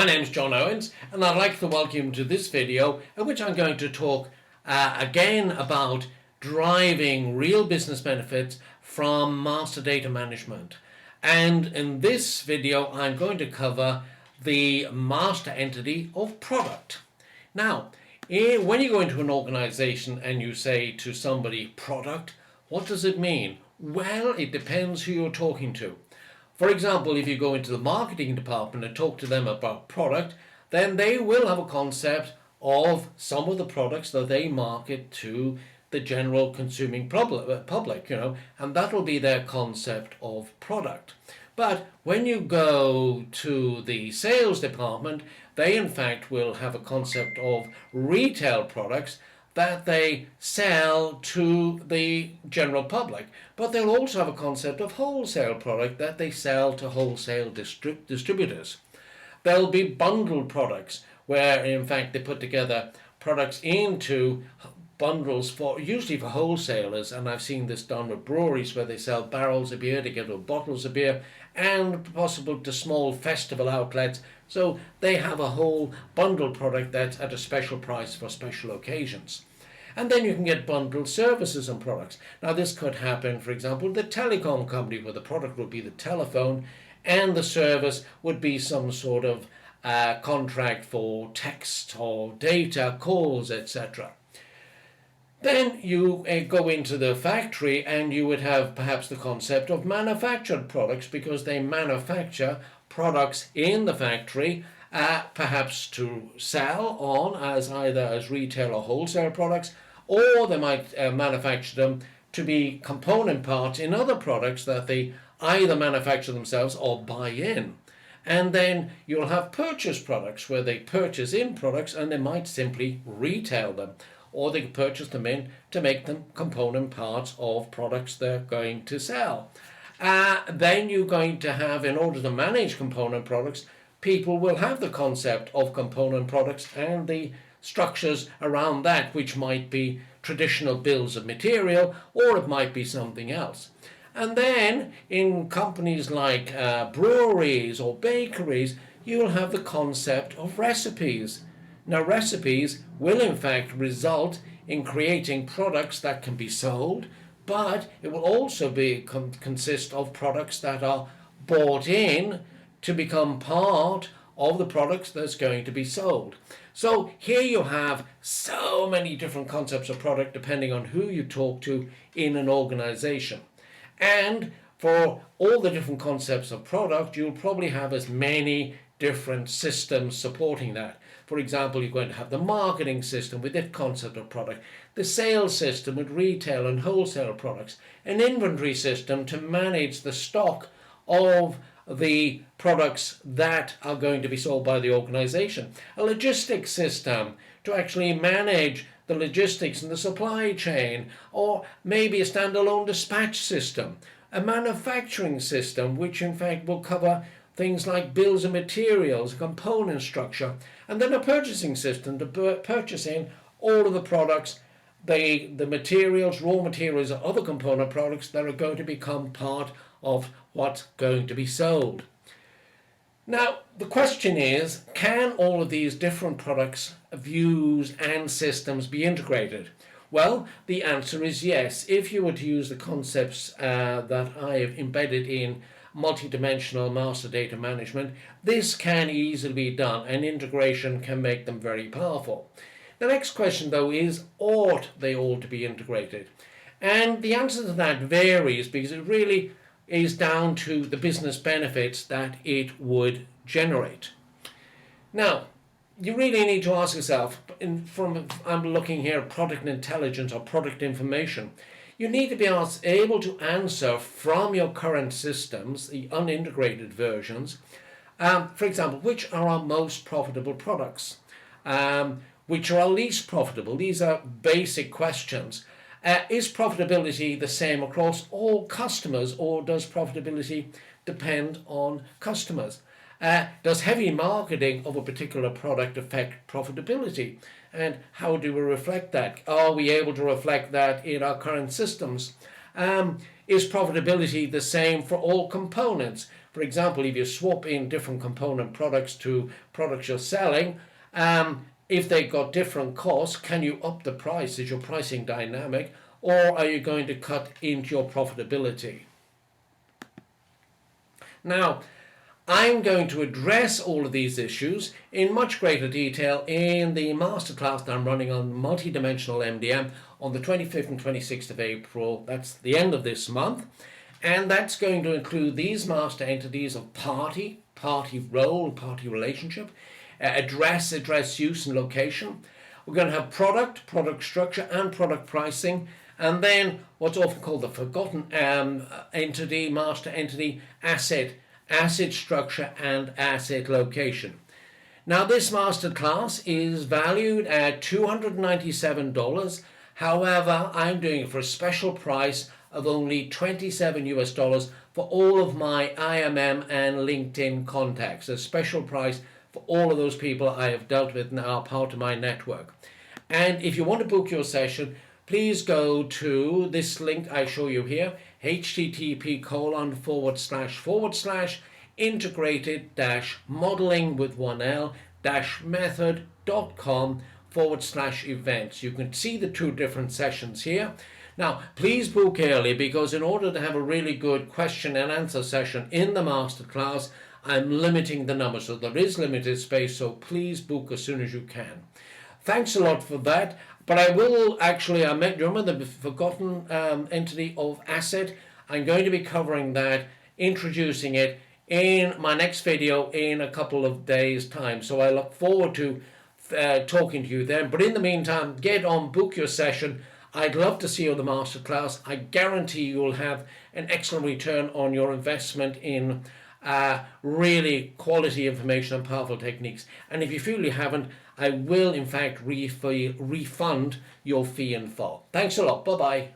My name is John Owens, and I'd like to welcome you to this video in which I'm going to talk again about driving real business benefits from master data management. And in this video, I'm going to cover the master entity of product. Now, when you go into an organization and you say to somebody product, what does it mean? Well, it depends who you're talking to. For example, if you go into the marketing department and talk to them about product, then they will have a concept of some of the products that they market to the general consuming public, and that will be their concept of product. But when you go to the sales department, they in fact will have a concept of retail products that they sell to the general public, but they'll also have a concept of wholesale product that they sell to wholesale distributors. There'll be bundled products where in fact they put together products into bundles for usually for wholesalers, and I've seen this done with breweries where they sell barrels of beer together with bottles of beer, and possible to small festival outlets. So they have a whole bundled product that's at a special price for special occasions. And then you can get bundled services and products. Now this could happen, for example, the telecom company where the product would be the telephone and the service would be some sort of contract for text or data, calls, etc. Then you go into the factory and you would have perhaps the concept of manufactured products because they manufacture products in the factory, perhaps to sell on as either as retail or wholesale products, or they might manufacture them to be component parts in other products that they either manufacture themselves or buy in. And then you'll have purchase products where they purchase in products and they might simply retail them, or they can purchase them in to make them component parts of products they're going to sell. Then you're going to have, in order to manage component products, people will have the concept of component products and the structures around that, which might be traditional bills of material, or it might be something else. And then in companies like breweries or bakeries, you'll have the concept of recipes. Now, recipes will in fact result in creating products that can be sold, but it will also consist of products that are bought in to become part of the products that's going to be sold. So here you have so many different concepts of product depending on who you talk to in an organization. And for all the different concepts of product, you'll probably have as many different systems supporting that. For example, you're going to have the marketing system with its concept of product, the sales system with retail and wholesale products, an inventory system to manage the stock of the products that are going to be sold by the organization, a logistics system to actually manage the logistics and the supply chain, or maybe a standalone dispatch system, a manufacturing system which in fact will cover things like bills of materials, component structure, and then a purchasing system to purchase in all of the products, the materials, raw materials, or other component products that are going to become part of what's going to be sold. Now, the question is, can all of these different products, views, and systems be integrated? Well, the answer is yes. If you were to use the concepts that I have embedded in multidimensional master data management, this can easily be done, and integration can make them very powerful. The next question, though, is ought they all to be integrated? And the answer to that varies because it really is down to the business benefits that it would generate. Now, you really need to ask yourself, I'm looking here at product intelligence or product information, you need to be able to answer from your current systems, the unintegrated versions, for example, which are our most profitable products, which are our least profitable. These are basic questions. Is profitability the same across all customers, or does profitability depend on customers? Does heavy marketing of a particular product affect profitability? And how do we reflect that? Are we able to reflect that in our current systems? is profitability the same for all components? For example, if you swap in different component products to products you're selling, if they've got different costs, can you up the price? Is your pricing dynamic, or are you going to cut into your profitability? Now, I'm going to address all of these issues in much greater detail in the masterclass that I'm running on multidimensional MDM on the 25th and 26th of April. That's the end of this month. And that's going to include these master entities of party role, party relationship, address use and location. We're going to have product structure and product pricing. And then what's often called the forgotten entity, master entity, asset structure and asset location. Now this masterclass is valued at $297. However, I'm doing it for a special price of only $27 for all of my IMM and LinkedIn contacts. A special price for all of those people I have dealt with and are part of my network. And if you want to book your session, please go to this link I show you here, http://integrated-modeling with 1L method.com/events. You can see the two different sessions here. Now, please book early, because in order to have a really good question and answer session in the masterclass, I'm limiting the number. So there is limited space, so please book as soon as you can. Thanks a lot for that. But I will actually, remember the forgotten entity of asset. I'm going to be covering that, introducing it in my next video in a couple of days' time. So I look forward to talking to you then. But in the meantime, get on, book your session. I'd love to see you in the masterclass. I guarantee you'll have an excellent return on your investment in really quality information and powerful techniques. And if you feel you haven't, I will in fact refund your fee in full. Thanks a lot. Bye-bye.